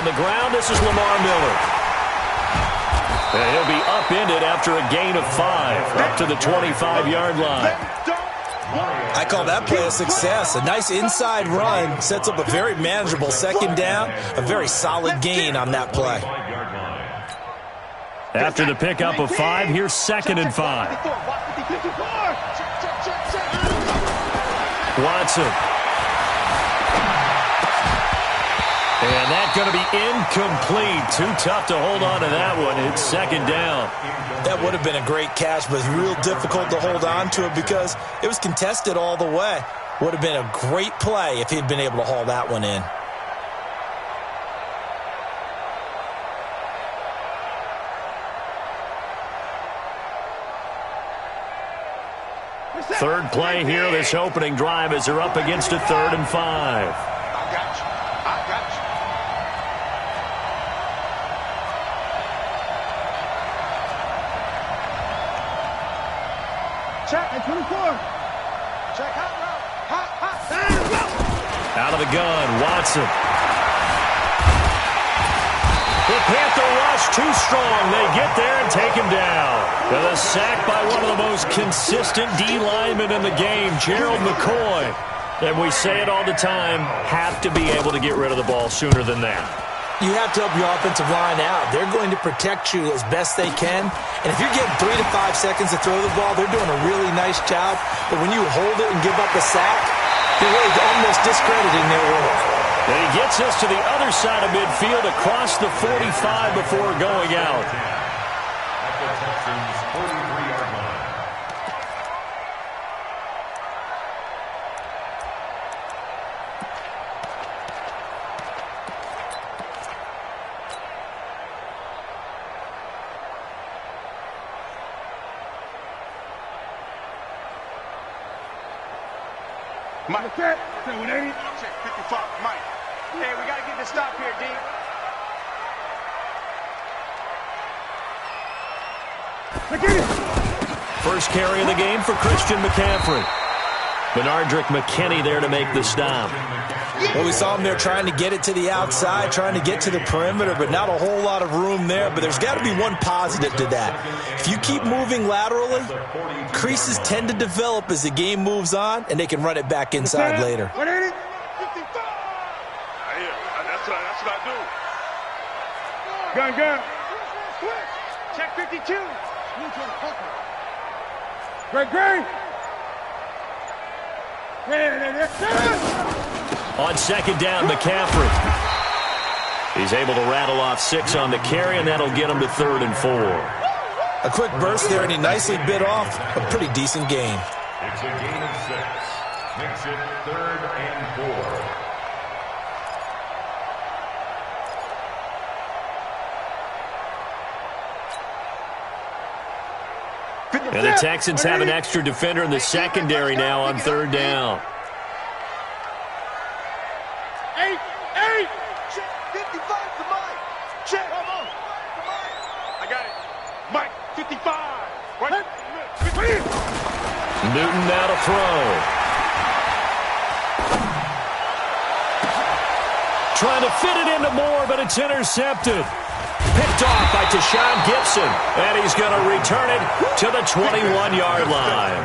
the ground. This is Lamar Miller. And he'll be upended after a gain of 5, up to the 25-yard line. I call that play a success. A nice inside run sets up a very manageable second down, a very solid gain on that play. After the pickup of 5, here's 2nd and 5. Watson. And that's going to be incomplete. Too tough to hold on to that one. It's 2nd down. That would have been a great catch, but it's real difficult to hold on to it because it was contested all the way. Would have been a great play if he'd been able to haul that one in. Third play here, this opening drive, as they're up against a 3rd and 5. I got you. Check at 24. Check hot route. Out of the gun, Watson. The Panther rush too strong. They get there and take him down. The sack by one of the most consistent D linemen in the game, Gerald McCoy. And we say it all the time, have to be able to get rid of the ball sooner than that. You have to help your offensive line out. They're going to protect you as best they can. And if you're getting 3 to 5 seconds to throw the ball, they're doing a really nice job. But when you hold it and give up a sack, you're really almost discrediting their work. And he gets us to the other side of midfield across the 45 before going out. Mike, check 180. Check 55. Mike. Hey, we got to get this stop here, D. First carry of the game for Christian McCaffrey. Benardrick McKinney there to make the stop. Well, we saw him there trying to get it to the outside, trying to get to the perimeter, but not a whole lot of room there. But there's got to be one positive to that. If you keep moving laterally, creases tend to develop as the game moves on, and they can run it back inside later. That's what I do. Gun. Check 52. Great. On second down, McCaffrey. He's able to rattle off 6 on the carry, and that'll get him to 3rd and 4. A quick burst there, and he nicely bit off a pretty decent gain. It's a gain of 6. Makes it 3rd and 4. And the Texans have an extra defender in the secondary now on 3rd down. Check 55 to Mike. Check. Come on. I got it. Mike, 55. Right. Newton now to throw. Trying to fit it into Moore, but it's intercepted. Picked off by Tashawn Gibson. And he's going to return it to the 21-yard line.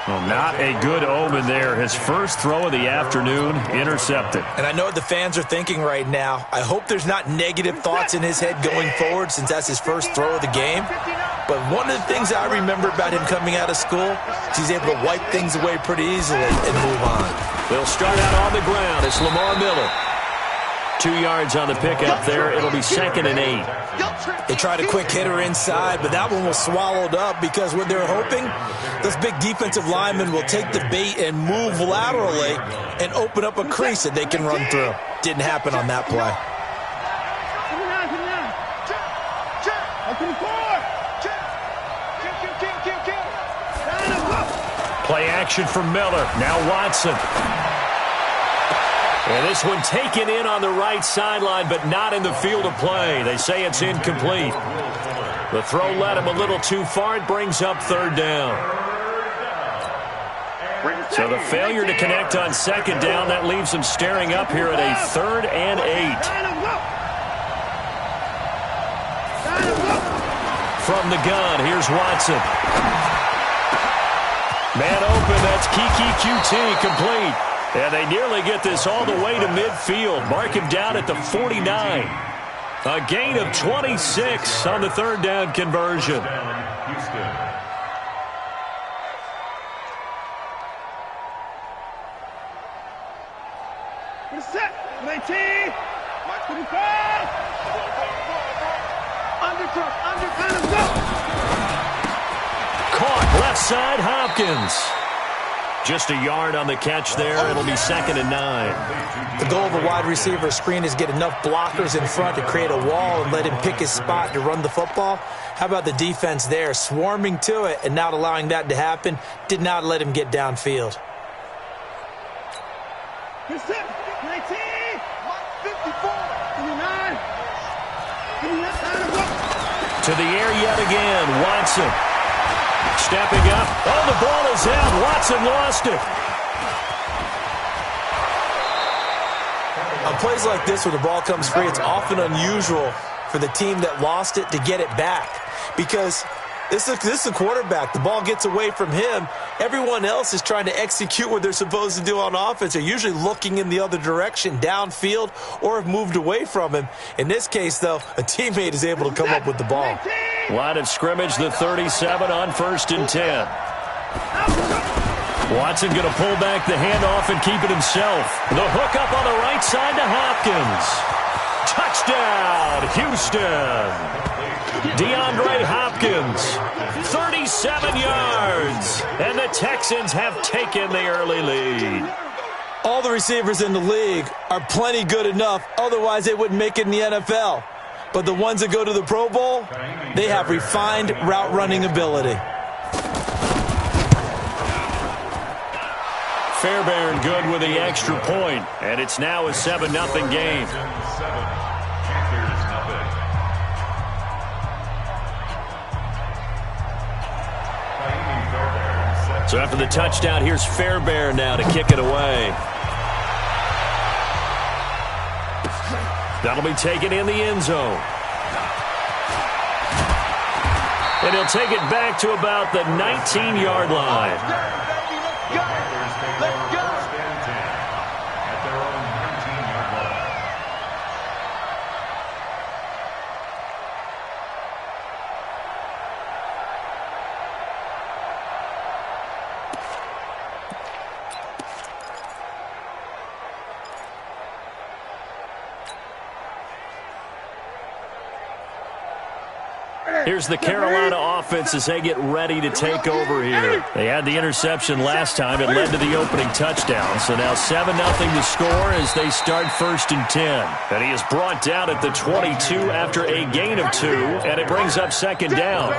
Well, not a good omen there. His first throw of the afternoon, intercepted. And I know what the fans are thinking right now. I hope there's not negative thoughts in his head going forward since that's his first throw of the game. But one of the things I remember about him coming out of school is he's able to wipe things away pretty easily and move on. They'll start out on the ground. It's Lamar Miller. 2 yards on the pickup there. It'll be 2nd and 8. They tried a quick hitter inside, but that one was swallowed up because what they're hoping, those big defensive linemen will take the bait and move laterally and open up a crease that they can run through. Didn't happen on that play. Play action for Miller. Now Watson. And this one taken in on the right sideline, but not in the field of play. They say it's incomplete. The throw led him a little too far. It brings up 3rd down. So the failure to connect on 2nd down, that leaves them staring up here at a 3rd and 8. From the gun, here's Watson. Man open, that's Kiki QT complete. And they nearly get this all the way to midfield. Mark him down at the 49. A gain of 26 on the third down conversion. Set. 19. Caught left side, Hopkins. Just a yard on the catch there. It'll be 2nd and 9. The goal of a wide receiver screen is get enough blockers in front to create a wall and let him pick his spot to run the football. How about the defense there, swarming to it and not allowing that to happen? Did not let him get downfield. 19, 54, 29. To the air yet again, Watson. Stepping up. Oh, the ball is out. Watson lost it. On plays like this where the ball comes free, it's often unusual for the team that lost it to get it back. Because this is a quarterback. The ball gets away from him. Everyone else is trying to execute what they're supposed to do on offense. They're usually looking in the other direction, downfield, or have moved away from him. In this case, though, a teammate is able to come up with the ball. Line of scrimmage, the 37 on 1st and 10. Watson going to pull back the handoff and keep it himself. The hook up on the right side to Hopkins. Touchdown, Houston. DeAndre Hopkins, 37 yards. And the Texans have taken the early lead. All the receivers in the league are plenty good enough. Otherwise, they wouldn't make it in the NFL. But the ones that go to the Pro Bowl, they have refined route running ability. Fairbairn good with the extra point, and it's now a 7-0 game. So after the touchdown, here's Fairbairn now to kick it away. That'll be taken in the end zone. And he'll take it back to about the 19-yard line. Here's the Carolina offense as they get ready to take over here. They had the interception last time. It led to the opening touchdown. So now 7-0 to score as they start 1st and 10. And he is brought down at the 22 after a gain of 2. And it brings up 2nd down.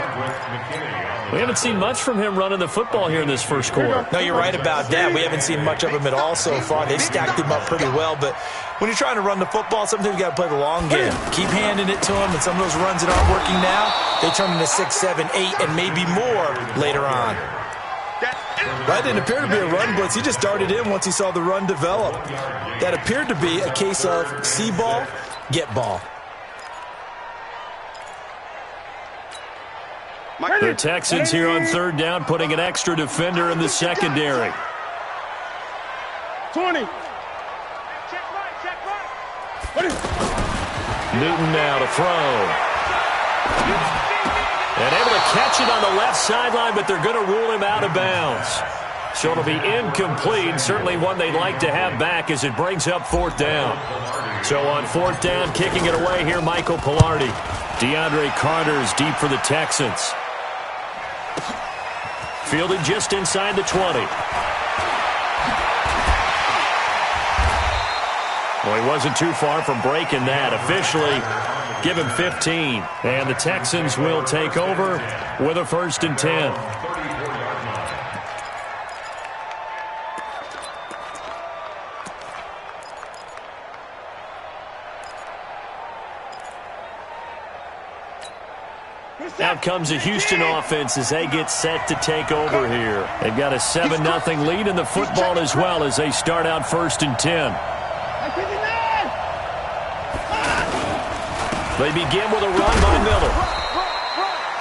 We haven't seen much from him running the football here in this first quarter. No, you're right about that. We haven't seen much of him at all so far. They've stacked him up pretty well. But when you're trying to run the football, sometimes you got to play the long game. Keep handing it to him, and some of those runs that aren't working now, they turn into 6, 7, 8, and maybe more later on. That didn't appear to be a run blitz. He just darted in once he saw the run develop. That appeared to be a case of see ball, get ball. The Texans here on 3rd down, putting an extra defender in the secondary. 20. Newton now to throw. And able to catch it on the left sideline, but they're going to rule him out of bounds. So it'll be incomplete, certainly one they'd like to have back as it brings up 4th down. So on 4th down, kicking it away here, Michael Pilardi. DeAndre Carter's deep for the Texans. Fielded just inside the 20. Well, he wasn't too far from breaking that. Officially, give him 15. And the Texans will take over with a 1st and 10. Out comes the Houston offense as they get set to take over here. They've got a 7-0 lead in the football as well as they start out 1st and 10. They begin with a run by Miller.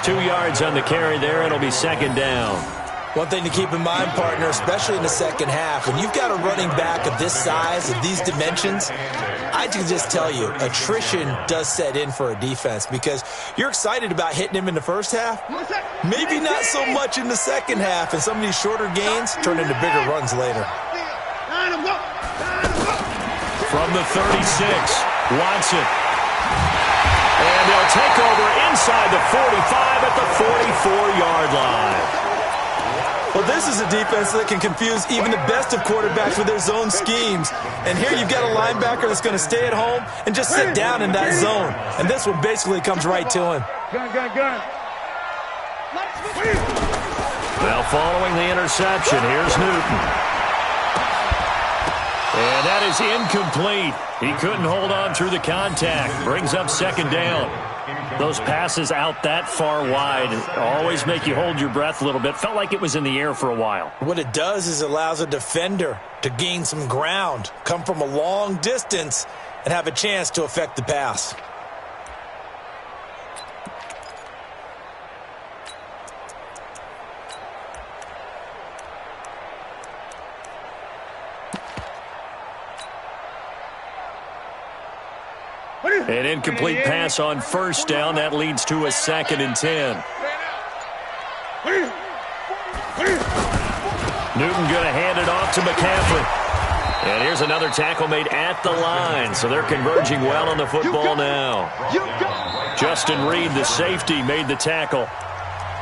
2 yards on the carry there. It'll be second down. One thing to keep in mind, partner, especially in the second half, when you've got a running back of this size, of these dimensions, I can just tell you, attrition does set in for a defense because you're excited about hitting him in the first half. Maybe not so much in the second half, and some of these shorter gains turn into bigger runs later. From the 36, Watson. And they'll take over inside the 45 at the 44-yard line. Well, this is a defense that can confuse even the best of quarterbacks with their zone schemes. And here you've got a linebacker that's going to stay at home and just sit down in that zone. And this one basically comes right to him. Well, following the interception, here's Newton. And that is incomplete. He couldn't hold on through the contact. Brings up second down. Those passes out that far wide always make you hold your breath a little bit. Felt like it was in the air for a while. What it does is it allows a defender to gain some ground, come from a long distance, and have a chance to affect the pass. An incomplete pass on first down. That leads to a 2nd and 10. Newton going to hand it off to McCaffrey. And here's another tackle made at the line. So they're converging well on the football now. Justin Reed, the safety, made the tackle.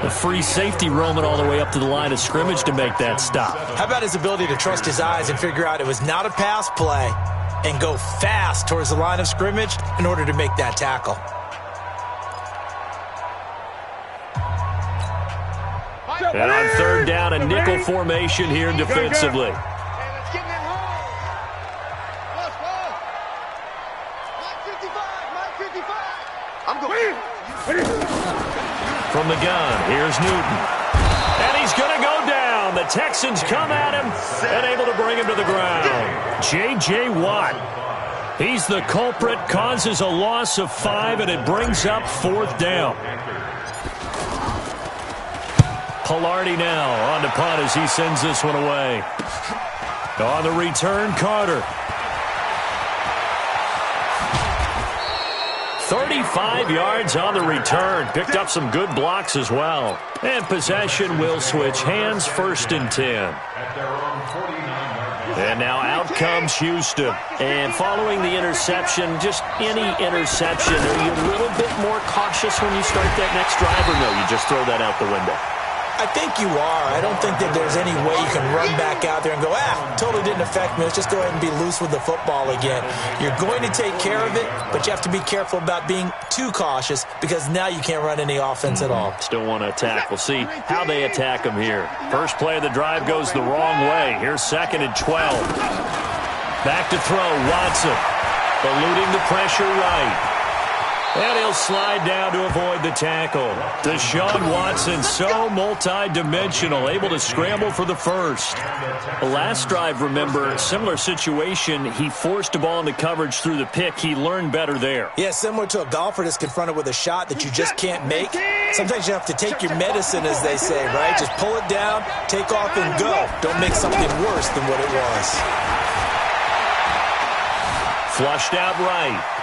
A free safety roaming all the way up to the line of scrimmage to make that stop. How about his ability to trust his eyes and figure out it was not a pass play and go fast towards the line of scrimmage in order to make that tackle. And on third down, a nickel formation here defensively. From the gun, here's Newton. And he's going to go down. The Texans come at him and able to bring him to the ground. J.J. Watt. He's the culprit, causes a loss of 5, and it brings up 4th down. Pilardi now on to punt as he sends this one away. On the return, Carter. 35 yards on the return. Picked up some good blocks as well. And possession will switch hands, 1st and 10. And now out comes Houston. And following the interception, just any interception, are you a little bit more cautious when you start that next drive, or no, you just throw that out the window? I think you are. I don't think that there's any way you can run back out there and go, totally didn't affect me. Let's just go ahead and be loose with the football again. You're going to take care of it, but you have to be careful about being too cautious because now you can't run any offense at all. Still want to attack. We'll see how they attack them here. First play of the drive goes the wrong way. Here's 2nd and 12. Back to throw, Watson. Eluding the pressure right. And he'll slide down to avoid the tackle. Deshaun Watson, so multi-dimensional, able to scramble for the first. The last drive, remember, similar situation. He forced a ball into coverage through the pick. He learned better there. Yeah, similar to a golfer that's confronted with a shot that you just can't make. Sometimes you have to take your medicine, as they say, right? Just pull it down, take off, and go. Don't make something worse than what it was. Flushed out right.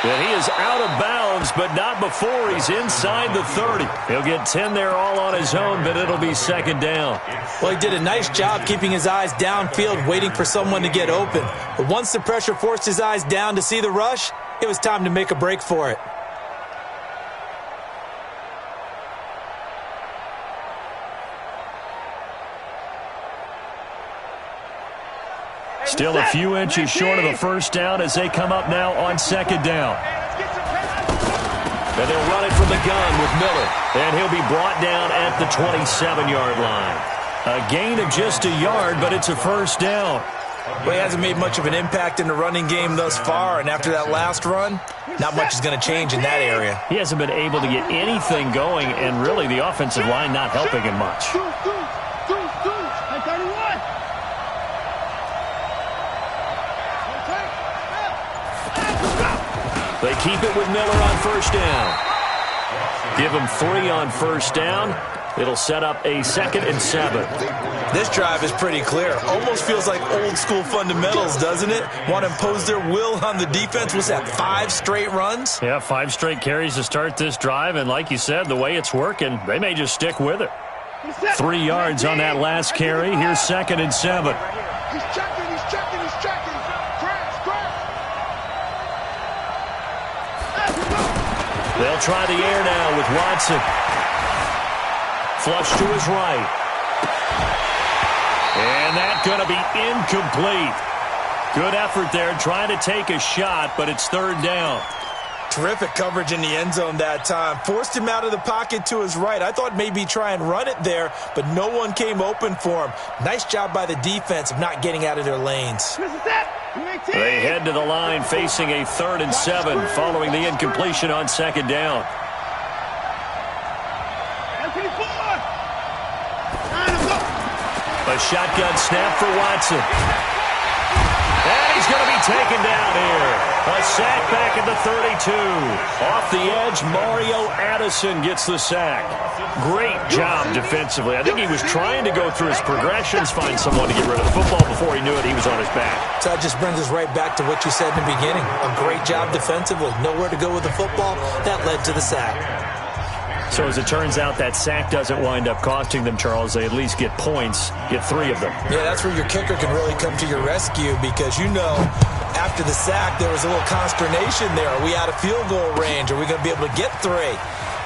And he is out of bounds, but not before he's inside the 30. He'll get 10 there all on his own, but it'll be 2nd down. Well, he did a nice job keeping his eyes downfield, waiting for someone to get open. But once the pressure forced his eyes down to see the rush, it was time to make a break for it. Still a few inches short of the first down as they come up now on 2nd down. And they'll run it from the gun with Miller. And he'll be brought down at the 27-yard line. A gain of just a yard, but it's a 1st down. Well, he hasn't made much of an impact in the running game thus far, and after that last run, not much is going to change in that area. He hasn't been able to get anything going, and really the offensive line not helping him much. They keep it with Miller on 1st down. Give him 3 on first down. It'll set up a 2nd and 7. This drive is pretty clear. Almost feels like old school fundamentals, doesn't it? Want to impose their will on the defense. Was that 5 straight runs? Yeah, 5 straight carries to start this drive. And like you said, the way it's working, they may just stick with it. 3 yards on that last carry. Here's 2nd and 7. He's checking. They'll try the air now with Watson. Flush to his right. And that's going to be incomplete. Good effort there trying to take a shot, but it's 3rd down. Terrific coverage in the end zone that time. Forced him out of the pocket to his right. I thought maybe try and run it there, but no one came open for him. Nice job by the defense of not getting out of their lanes. They head to the line facing a 3rd and 7 following the incompletion on 2nd down. A shotgun snap for Watson. And he's going to be taken down here. A sack back at the 32. Off the edge, Mario Addison gets the sack. Great job defensively. I think he was trying to go through his progressions, find someone to get rid of the football. Before he knew it, he was on his back. So that just brings us right back to what you said in the beginning. A great job defensively. Nowhere to go with the football. That led to the sack. So as it turns out, that sack doesn't wind up costing them, Charles. They at least get points, get 3 of them. Yeah, that's where your kicker can really come to your rescue because, after the sack, there was a little consternation there. Are we out of field goal range? Are we going to be able to get 3?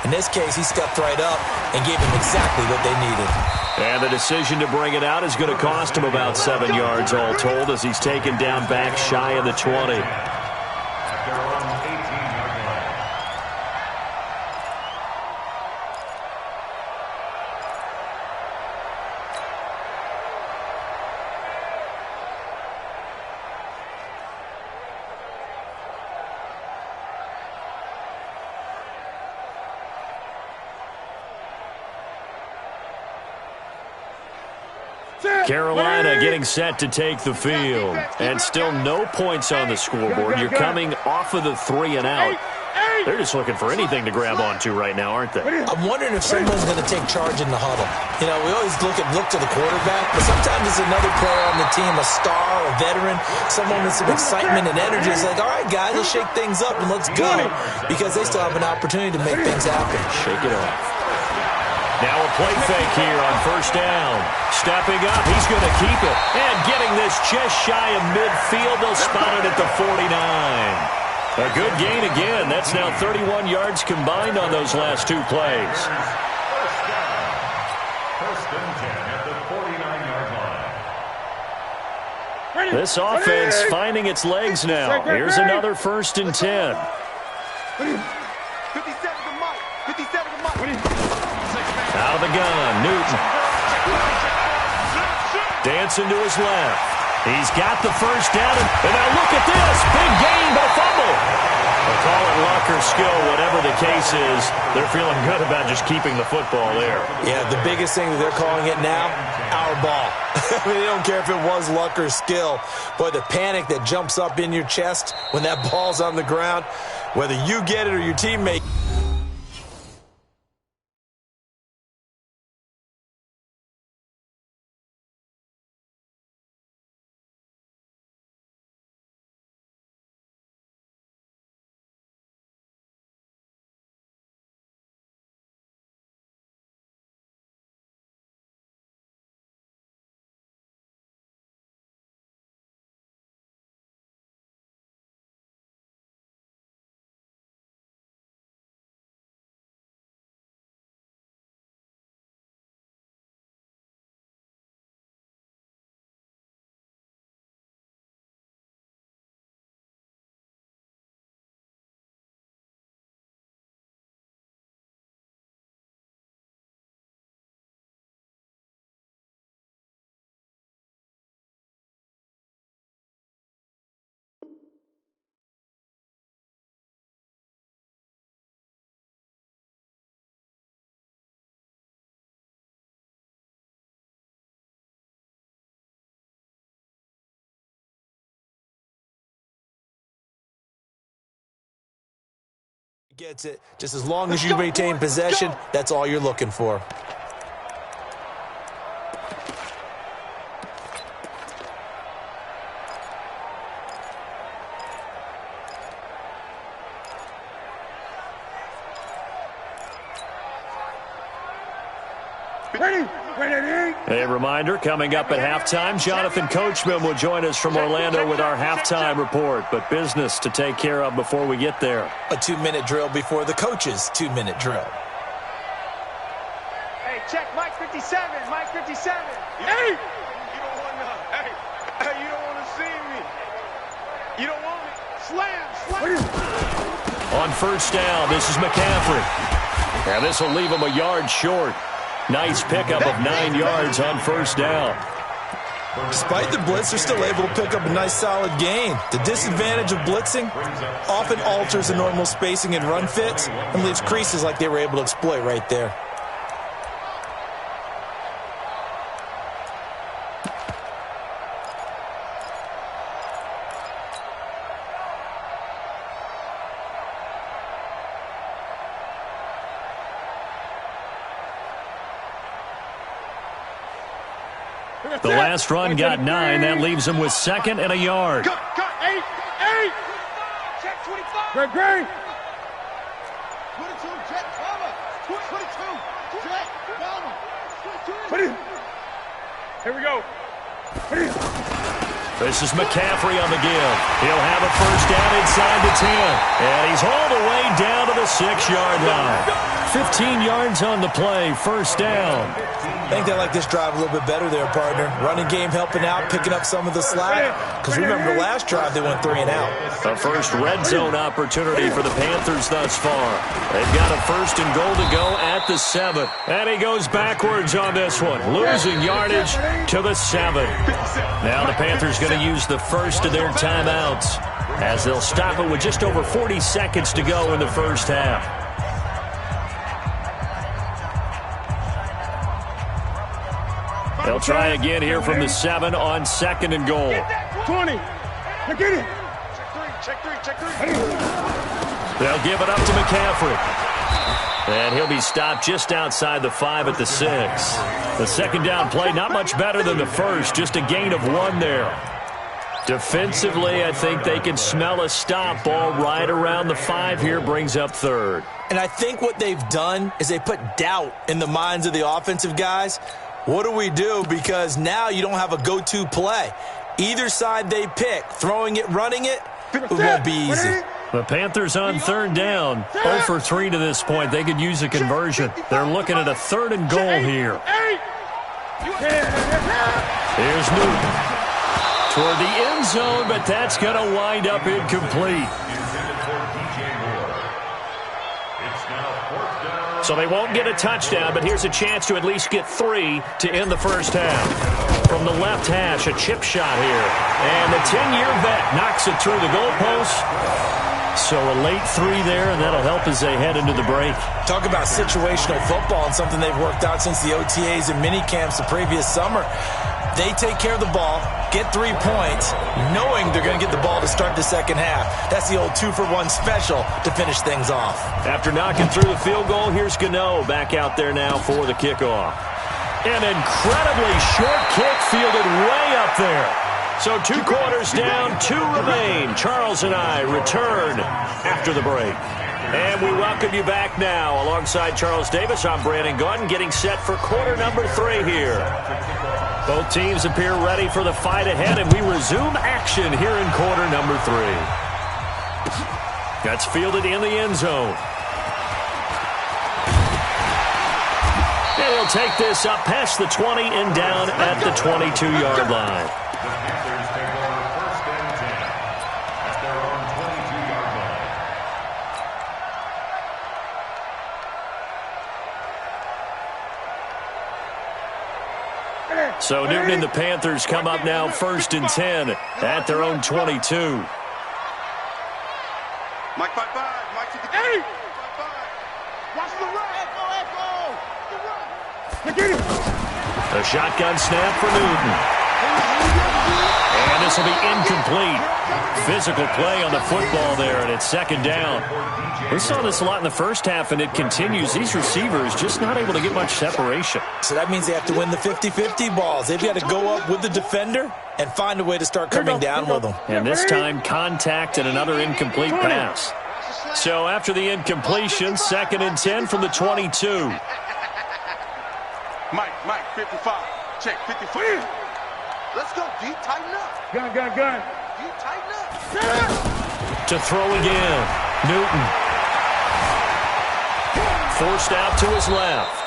In this case, he stepped right up and gave them exactly what they needed. And the decision to bring it out is going to cost him about 7 yards all told as he's taken down back shy of the 20. Carolina getting set to take the field. And still no points on the scoreboard. You're coming off of the 3 and out. They're just looking for anything to grab onto right now, aren't they? I'm wondering if someone's going to take charge in the huddle. We always look to the quarterback, but sometimes it's another player on the team, a star, a veteran, someone with some excitement and energy. It's like, all right, guys, let's shake things up and let's go because they still have an opportunity to make things happen. Shake it off. Now a play fake here on first down. Stepping up, he's going to keep it. And getting this just shy of midfield, they'll spot it at the 49. A good gain again. That's now 31 yards combined on those last 2 plays. First and 10 at the 49-yard line. This offense finding its legs now. Here's another 1st and 10. 57 to Mike. 57 to Mike. Out of the gun, Newton. Dancing to his left. He's got the first down. And now look at this. Big gain, but a fumble. They'll call it luck or skill, whatever the case is. They're feeling good about just keeping the football there. Yeah, the biggest thing that they're calling it now, our ball. They don't care if it was luck or skill. Boy, the panic that jumps up in your chest when that ball's on the ground, whether you get it or your teammate. gets it. Just as long as you retain possession, that's all you're looking for. A reminder, coming up at halftime, Jonathan Coachman will join us from Orlando with our halftime report, but business to take care of before we get there. A 2-minute drill before the coach's 2-minute drill. Hey, check Mike 57, Mike 57. Hey! You don't want to, hey, you don't want to see me. You don't want me. Slam. On first down, this is McCaffrey. And this will leave him a yard short. Nice pickup of 9 yards on first down. Despite the blitz, they're still able to pick up a nice solid gain. The disadvantage of blitzing often alters the normal spacing and run fits and leaves creases like they were able to exploit right there. The last run got 9. That leaves him with 2nd and a yard. Cut, 8. Check 25. Great. 22, check, cover. 22, check, cover. Here we go. This is McCaffrey on the give. He'll have a first down inside the 10. And he's hauled away down to the 6-yard line. 15 yards on the play, first down. I think they like this drive a little bit better there, partner. Running game helping out, picking up some of the slack. Because remember, the last drive they went 3 and out. A first red zone opportunity for the Panthers thus far. They've got a first and goal to go at the 7. And he goes backwards on this one, losing yardage to the 7. Now the Panthers going to use the first of their timeouts as they'll stop it with just over 40 seconds to go in the first half. They'll try again here from the 7 on 2nd and goal. 20. Get it. Check 3. They'll give it up to McCaffrey. And he'll be stopped just outside the 5 at the 6. The second down play, not much better than the first, just a gain of 1 there. Defensively, I think they can smell a stop. Ball right around the 5 here, brings up 3rd. And I think what they've done is they put doubt in the minds of the offensive guys. What do we do? Because now you don't have a go-to play. Either side they pick, throwing it, running it, it won't be easy. The Panthers on 3rd down, 0 for 3 to this point. They could use a conversion. They're looking at a 3rd and goal here. Here's Newton toward the end zone, but that's going to wind up incomplete. So they won't get a touchdown, but here's a chance to at least get 3 to end the first half. From the left hash, a chip shot here. And the 10-year vet knocks it through the goalpost. So a late 3 there, and that'll help as they head into the break. Talk about situational football and something they've worked out since the OTAs and mini camps the previous summer. They take care of the ball, get 3 points, knowing they're going to get the ball to start the second half. That's the old 2-for-1 special to finish things off. After knocking through the field goal, here's Gano back out there now for the kickoff. An incredibly short kick fielded way up there. So 2 quarters down, 2 remain. Charles and I return after the break. And we welcome you back now. Alongside Charles Davis, I'm Brandon Gordon, getting set for quarter number 3 here. Both teams appear ready for the fight ahead, and we resume action here in quarter number 3. That's fielded in the end zone. And he'll take this up past the 20 and down at the 22-yard line. So Newton and the Panthers come up now 1st and 10 at their own 22. Mike 5-5. Mike 58. 5-5. Watch the run. Echo. The run. A shotgun snap for Newton. And this will be incomplete. Physical play on the football there, and it's second down. We saw this a lot in the first half, and it continues. These receivers just not able to get much separation. So that means they have to win the 50-50 balls. They've got to go up with the defender and find a way to start coming down with them. And this time, contact and another incomplete pass. So after the incompletion, 2nd and 10 from the 22. Mike, 55. Check, 55. Let's go, D. Tighten up. Gun. D, tighten up. To throw again. Newton. Forced out to his left.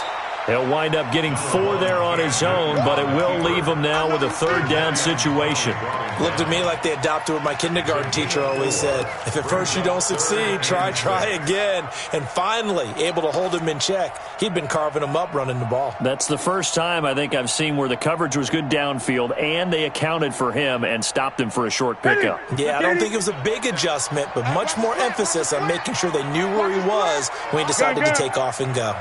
He'll wind up getting 4 there on his own, but it will leave him now with a 3rd down situation. Looked to me like they adopted what my kindergarten teacher always said. If at first you don't succeed, try again. And finally, able to hold him in check. He'd been carving him up running the ball. That's the first time I think I've seen where the coverage was good downfield, and they accounted for him and stopped him for a short pickup. Yeah, I don't think it was a big adjustment, but much more emphasis on making sure they knew where he was when he decided to take off and go.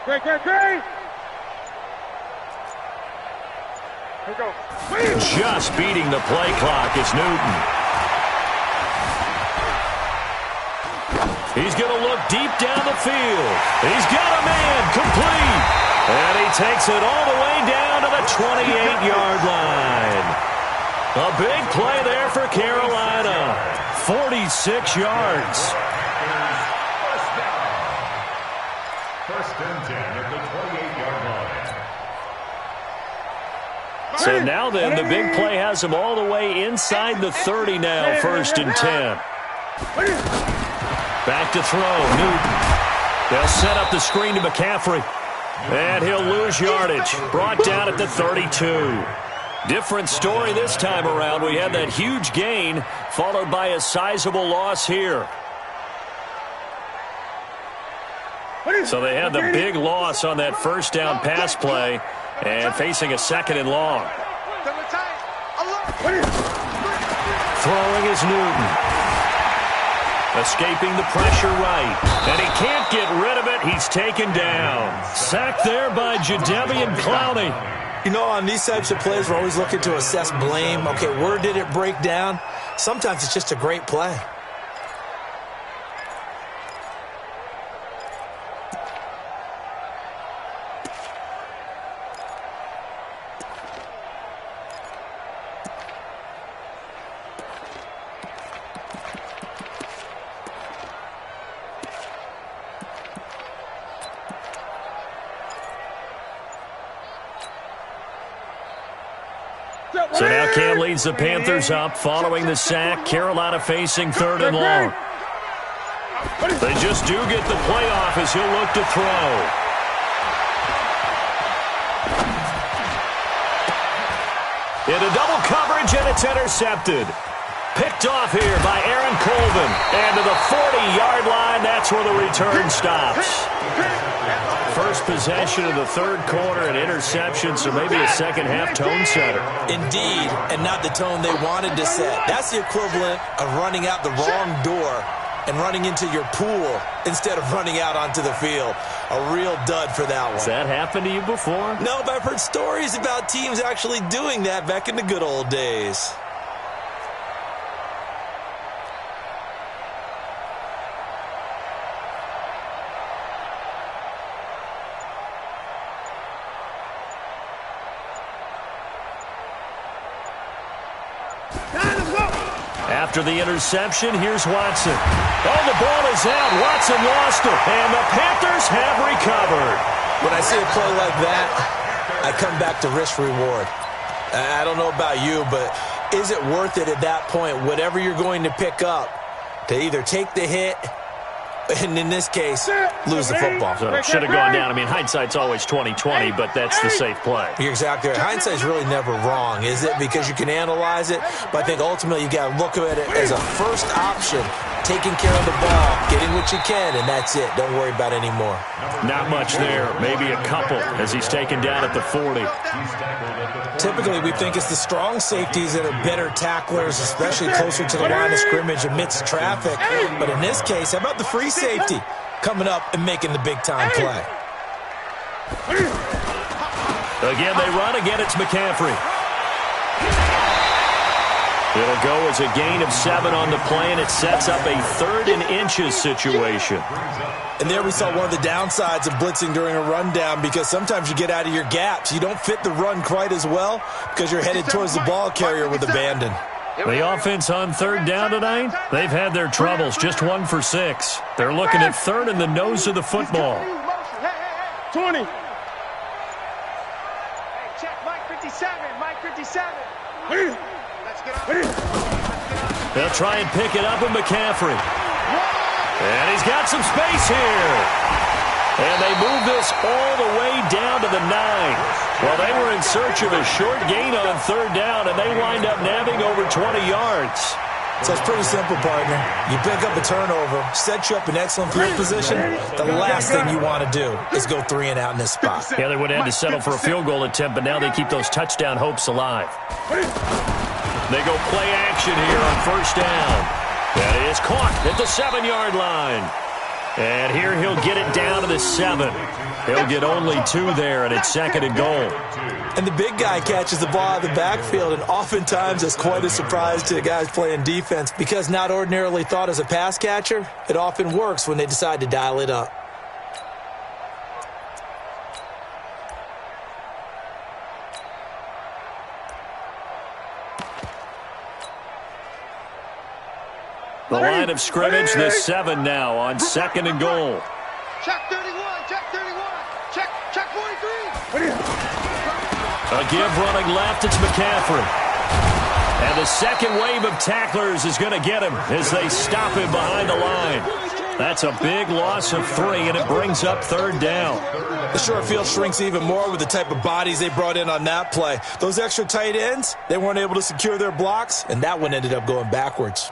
Great. Here go. Just beating the play clock is Newton. He's going to look deep down the field. He's got a man complete. And he takes it all the way down to the 28-yard line. A big play there for Carolina. 46 yards. First and 10 at the 28-yard line. So now then, the big play has him all the way inside the 30 now, 1st and 10. Back to throw, Newton. They'll set up the screen to McCaffrey. And he'll lose yardage. Brought down at the 32. Different story this time around. We had that huge gain, followed by a sizable loss here. So they had the big loss on that 1st down pass play and facing a 2nd and long. Throwing is Newton. Escaping the pressure right. And he can't get rid of it. He's taken down. Sacked there by Jadeveon Clowney. You know, on these types of plays, we're always looking to assess blame. Okay, where did it break down? Sometimes it's just a great play. So now Cam leads the Panthers up following the sack. Carolina facing 3rd and long. They just do get the playoff as he'll look to throw. Into double coverage, and it's intercepted. Picked off here by Aaron Colvin. And to the 40-yard line, that's where the return stops. First possession of the 3rd quarter, an interception, so maybe a second-half tone setter. Indeed, and not the tone they wanted to set. That's the equivalent of running out the wrong door and running into your pool instead of running out onto the field. A real dud for that one. Has that happened to you before? No, but I've heard stories about teams actually doing that back in the good old days. After the interception, here's Watson. Oh, the ball is out. Watson lost it, and the Panthers have recovered. When I see a play like that, I come back to risk-reward. I don't know about you, but is it worth it at that point, whatever you're going to pick up, to either take the hit and, in this case, lose the football? So it should have gone down. I mean, hindsight's always 20/20, but that's the safe play. You're exactly right. Hindsight's really never wrong, is it? Because you can analyze it, but I think ultimately you got to look at it as a first option taking care of the ball, getting what you can, and that's it. Don't worry about any more. Not much there. Maybe a couple as he's taken down at the 40. Typically, we think it's the strong safeties that are better tacklers, especially closer to the line of scrimmage amidst traffic. But in this case, how about the free safety coming up and making the big-time play? Again, they run. Again, it's McCaffrey. It'll go as a gain of 7 on the play, and it sets up a 3rd and inches situation. And there we saw one of the downsides of blitzing during a rundown, because sometimes you get out of your gaps. You don't fit the run quite as well because you're headed towards the ball carrier with abandon. The offense on 3rd down tonight, they've had their troubles, just 1 for 6. They're looking at 3rd in the nose of the football. 20. Hey, check Mike 57, Mike 57. They'll try and pick it up with McCaffrey. And he's got some space here. And they move this all the way down to the 9. Well, they were in search of a short gain on 3rd down, and they wind up nabbing over 20 yards. So it's pretty simple, partner. You pick up a turnover, set you up in excellent field position. The last thing you want to do is go 3 and out in this spot. Yeah, they would have had to settle for a field goal attempt, but now they keep those touchdown hopes alive. They go play action here on 1st down. That is caught at the 7-yard line. And here he'll get it down to the 7. He'll get only 2 there, and it's 2nd and goal. And the big guy catches the ball out of the backfield, and oftentimes it's quite a surprise to the guys playing defense, because not ordinarily thought as a pass catcher, it often works when they decide to dial it up. The line of scrimmage, the 7 now on 2nd and goal. Check 31, check 31, check 43. A give running left, it's McCaffrey. And the second wave of tacklers is going to get him as they stop him behind the line. That's a big loss of 3, and it brings up 3rd down. The short field shrinks even more with the type of bodies they brought in on that play. Those extra tight ends, they weren't able to secure their blocks, and that one ended up going backwards.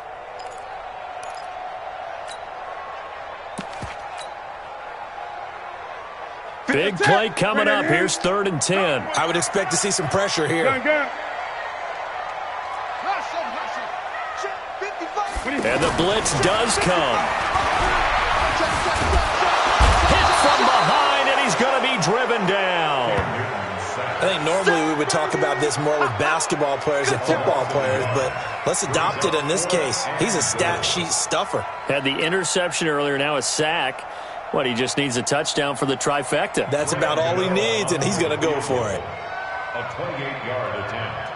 Big play coming up. Here's 3rd and 10. I would expect to see some pressure here. And the blitz does come. Hit from behind, and he's going to be driven down. I think normally we would talk about this more with basketball players and football players, but let's adopt it in this case. He's a stat sheet stuffer. Had the interception earlier, now a sack. What, he just needs a touchdown for the trifecta. That's about all he needs, and he's going to go for it. A 28-yard attempt.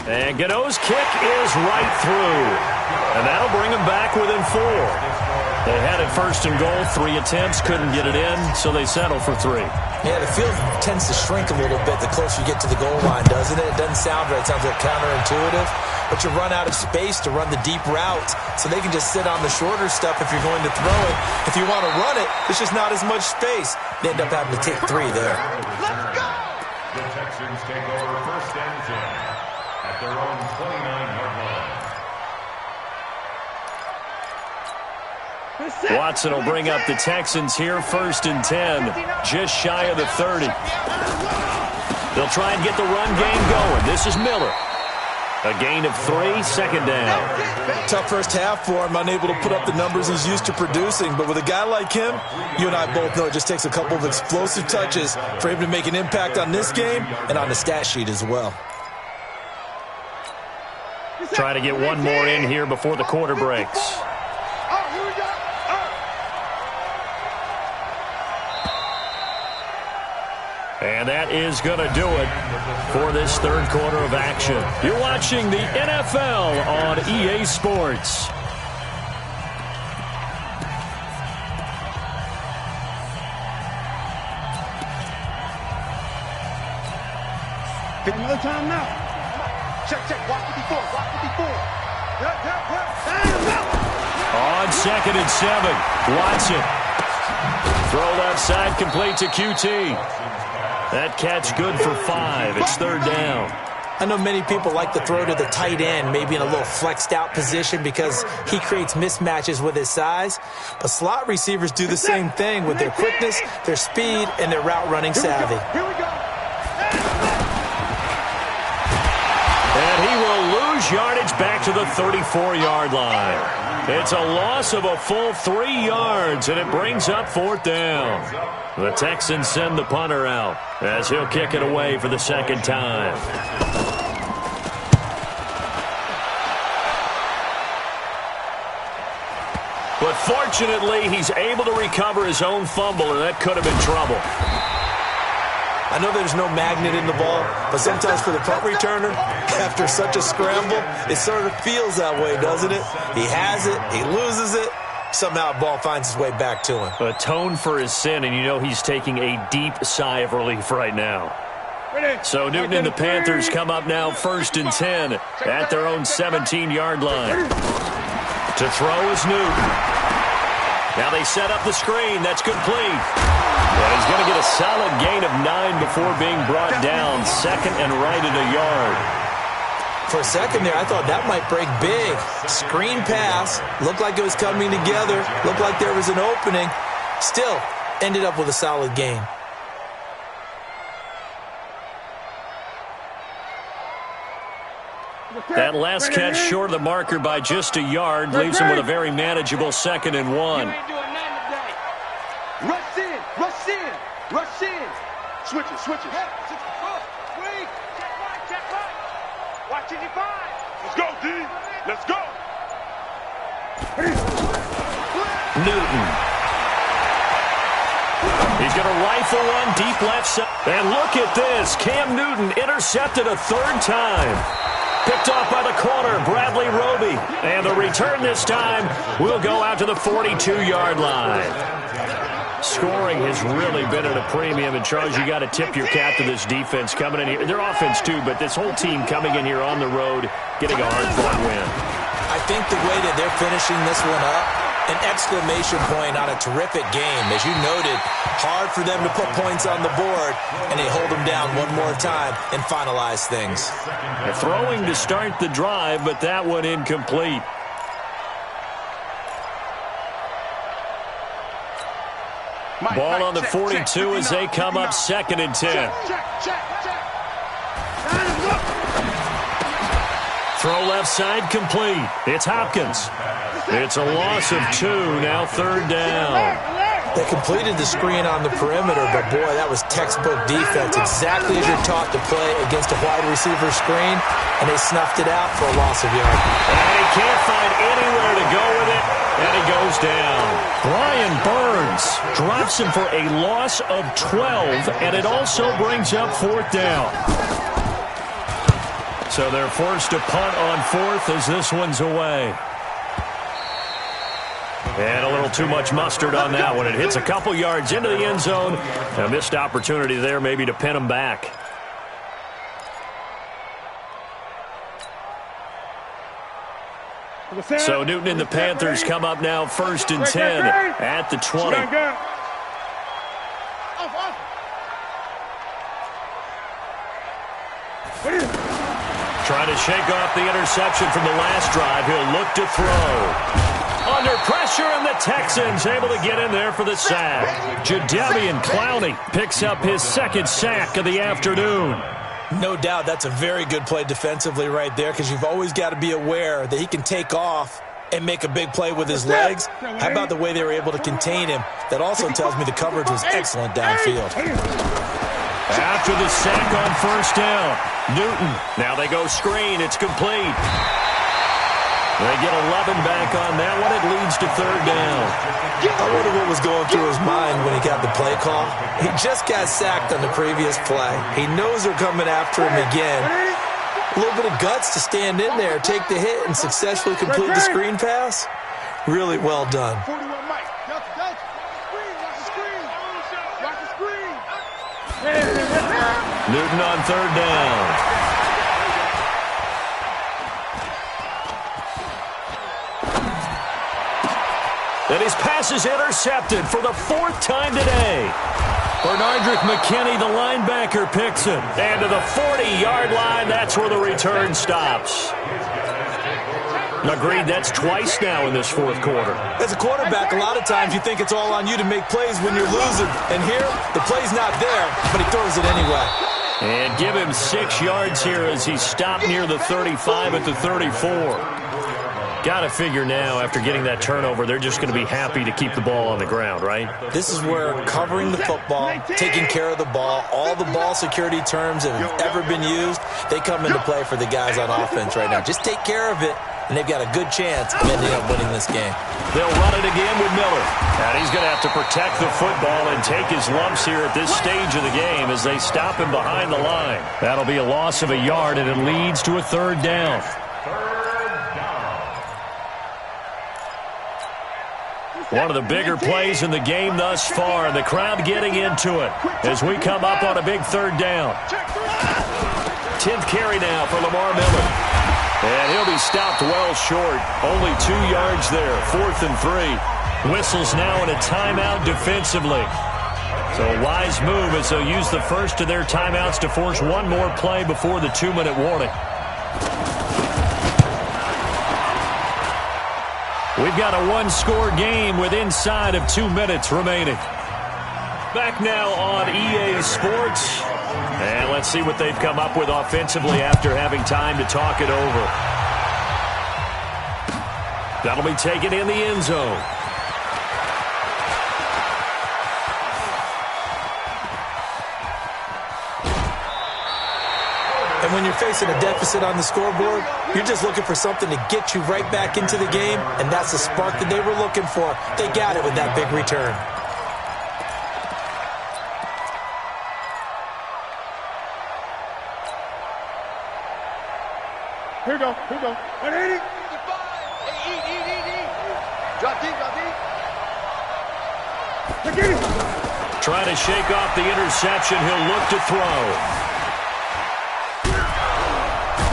And Gano's kick is right through. And that'll bring him back within 4. They had it 1st and goal, 3 attempts, couldn't get it in, so they settle for 3. Yeah, the field tends to shrink a little bit the closer you get to the goal line, doesn't it? It doesn't sound right. It sounds like counterintuitive. But you run out of space to run the deep routes, so they can just sit on the shorter stuff if you're going to throw it. If you want to run it, there's just not as much space. They end up having to take 3 there. Let's go! The Texans take over 1st and 10 at their own 29-yard line. Watson will bring up the Texans here, 1st and 10, just shy of the 30. They'll try and get the run game going. This is Miller. A gain of 3, 2nd down. Tough first half for him, unable to put up the numbers he's used to producing. But with a guy like him, you and I both know it just takes a couple of explosive touches for him to make an impact on this game and on the stat sheet as well. Try to get one more in here before the quarter breaks. And that is going to do it for this 3rd quarter of action. You're watching the NFL on EA Sports. Another time now. Check, walk 54, walk 54. On 2nd and 7, Watson. Throw left side, complete to QT. That catch good for 5. It's third down. I know many people like to throw to the tight end, maybe in a little flexed out position because he creates mismatches with his size. But slot receivers do the same thing with their quickness, their speed, and their route running savvy. Here we go. And he will lose yardage back to the 34-yard line. It's a loss of a full 3 yards, and it brings up fourth down. The Texans send the punter out as he'll kick it away for the second time. But fortunately, he's able to recover his own fumble, and that could have been trouble. I know there's no magnet in the ball, but sometimes for the punt returner, after such a scramble, it sort of feels that way, doesn't it? He has it, he loses it, somehow the ball finds its way back to him. Atone for his sin, and you know he's taking a deep sigh of relief right now. So Newton and the Panthers come up now 1st and 10 at their own 17-yard line. To throw is Newton. Now they set up the screen. That's complete. And he's going to get a solid gain of 9 before being brought down. Second and right at a yard. For a second there, I thought that might break big. Screen pass. Looked like it was coming together. Looked like there was an opening. Still, ended up with a solid gain. That last catch short of the marker by just a yard leaves him with a very manageable 2nd and 1. Rush in, rush in, rush in. Switches, switches. Wait, check right. Watching you find. Let's go, D. Let's go. Newton. He's going to rifle one deep left side. And look at this. Cam Newton intercepted a 3rd time. Picked off by the corner, Bradley Roby. And the return this time will go out to the 42-yard line. Scoring has really been at a premium. And, Charles, you got to tip your cap to this defense coming in here. Their offense, too, but this whole team coming in here on the road, getting a hard-fought win. I think the way that they're finishing this one up, an exclamation point on a terrific game. As you noted, hard for them to put points on the board, and they hold them down one more time and finalize things. Throwing to start the drive, but that one incomplete. Ball on the 42 as they come up 2nd and 10. Throw left side complete. It's Hopkins. It's a loss of 2, now 3rd down. They completed the screen on the perimeter, but boy, that was textbook defense. Exactly as you're taught to play against a wide receiver screen, and they snuffed it out for a loss of yard. And he can't find anywhere to go with it, and he goes down. Brian Burns drops him for a loss of 12, and it also brings up 4th down. So they're forced to punt on 4th as this one's away. And a little too much mustard on that one. It hits a couple yards into the end zone. A missed opportunity there maybe to pin him back. So Newton and the Panthers come up now 1st and 10 at the 20. Trying to shake off the interception from the last drive. He'll look to throw. Under pressure, and the Texans able to get in there for the sack. Jadeveon Clowney picks up his 2nd sack of the afternoon. No doubt that's a very good play defensively right there, because you've always got to be aware that he can take off and make a big play with his legs. How about the way they were able to contain him? That also tells me the coverage was excellent downfield. After the sack on 1st down, Newton. Now they go screen. It's complete. They get 11 back on that one. It leads to 3rd down. I wonder what was going through his mind when he got the play call. He just got sacked on the previous play. He knows they're coming after him again. A little bit of guts to stand in there, take the hit, and successfully complete the screen pass. Really well done. Newton on 3rd down. And his pass is intercepted for the 4th time today. Bernardrick McKinney, the linebacker, picks it. And to the 40-yard line, that's where the return stops. Agreed, that's twice now in this fourth quarter. As a quarterback, a lot of times you think it's all on you to make plays when you're losing. And here, the play's not there, but he throws it anyway. And give him 6 yards here as he stopped near the 35 at the 34. Got to figure now, after getting that turnover, they're just going to be happy to keep the ball on the ground, right? This is where covering the football, taking care of the ball, all the ball security terms that have ever been used, they come into play for the guys on offense right now. Just take care of it, and they've got a good chance of ending up winning this game. They'll run it again with Miller. And he's going to have to protect the football and take his lumps here at this stage of the game as they stop him behind the line. That'll be a loss of a yard, and it leads to a third down. One of the bigger plays in the game thus far, and the crowd getting into it as we come up on a big third down. 10th carry now for Lamar Miller. And he'll be stopped well short. Only 2 yards there, 4th and 3. Whistles now in a timeout defensively. So a wise move as they'll use the first of their timeouts to force one more play before the 2-minute warning. We've got a one-score game with inside of 2 minutes remaining. Back now on EA Sports. And let's see what they've come up with offensively after having time to talk it over. That'll be taken in the end zone. And when you're facing a deficit on the scoreboard, you're just looking for something to get you right back into the game, and that's the spark that they were looking for. They got it with that big return. Here we go. 180. Eat. Drop deep. Trying to shake off the interception. He'll look to throw.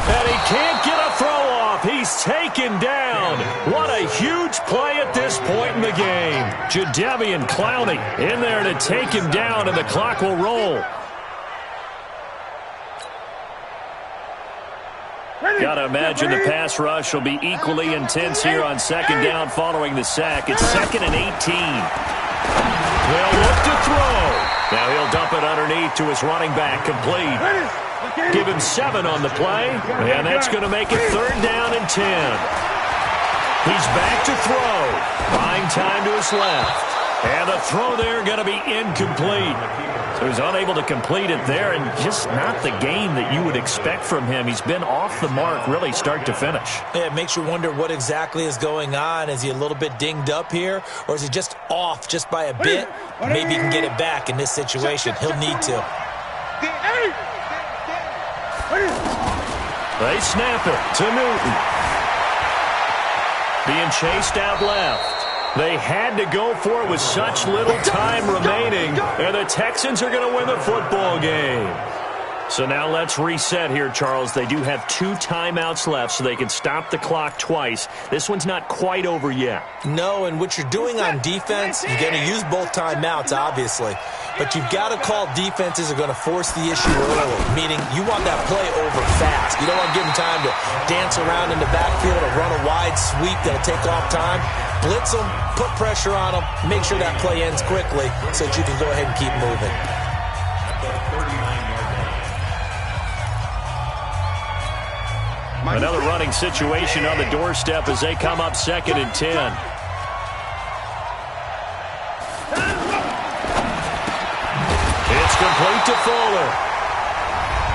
And he can't get a throw off. He's taken down. What a huge play at this point in the game. Jadeveon Clowney in there to take him down, and the clock will roll. Got to imagine the pass rush will be equally intense here on second down following the sack. It's 2nd and 18. They'll look to throw. Now he'll dump it underneath to his running back, complete. Give him 7 on the play, and that's going to make it 3rd down and 10. He's back to throw. Buying time to his left. And the throw there going to be incomplete. So he's unable to complete it there, and just not the game that you would expect from him. He's been off the mark really start to finish. Yeah, it makes you wonder what exactly is going on. Is he a little bit dinged up here, or is he just off just by a bit? Maybe he can get it back in this situation. He'll need to. They snap it to Newton. Being chased out left. They had to go for it with such little time remaining, and the Texans are going to win the football game. So now let's reset here, Charles. They do have 2 timeouts left, so they can stop the clock twice. This one's not quite over yet. No, and what you're doing on defense, you're going to use both timeouts, obviously. But you've got to call defenses are going to force the issue early, meaning you want that play over fast. You don't want to give them time to dance around in the backfield or run a wide sweep that'll take off time. Blitz them, put pressure on them, make sure that play ends quickly so that you can go ahead and keep moving. Another running situation on the doorstep as they come up 2nd and 10. It's complete to Fuller.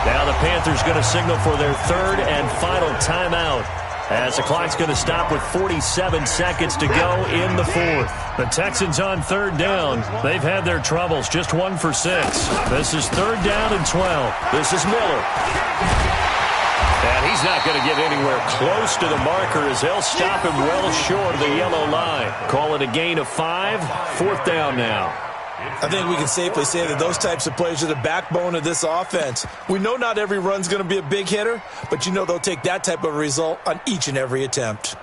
Now the Panthers going to signal for their 3rd and final timeout as the clock's going to stop with 47 seconds to go in the 4th. The Texans on 3rd down. They've had their troubles, just 1 for 6. This is 3rd down and 12. This is Miller. And he's not going to get anywhere close to the marker as they'll stop him well short of the yellow line. Call it a gain of 5. 4th down now. I think we can safely say that those types of plays are the backbone of this offense. We know not every run's going to be a big hitter, but you know they'll take that type of result on each and every attempt.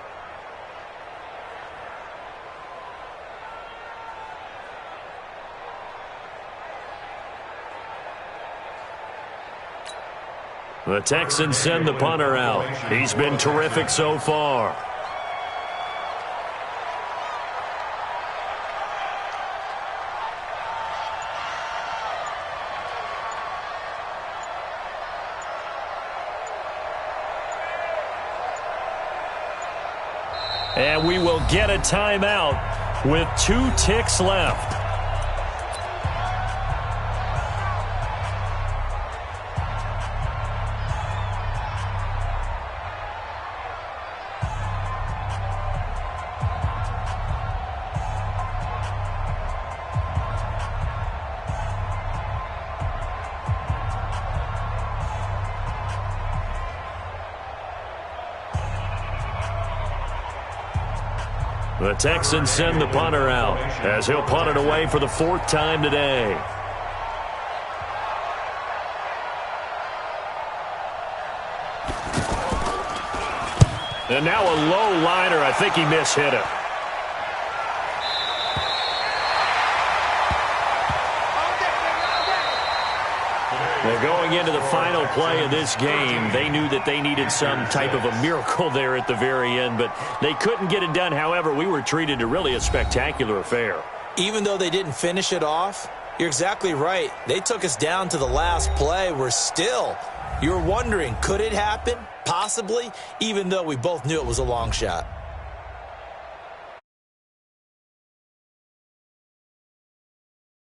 The Texans send the punter out. He's been terrific so far. And we will get a timeout with 2 ticks left. The Texans send the punter out as he'll punt it away for the 4th time today. And now a low liner. I think he mishit it. Well, going into the final play of this game, they knew that they needed some type of a miracle there at the very end, but they couldn't get it done. However, we were treated to really a spectacular affair. Even though they didn't finish it off, you're exactly right. They took us down to the last play. You're wondering, could it happen? Possibly, even though we both knew it was a long shot.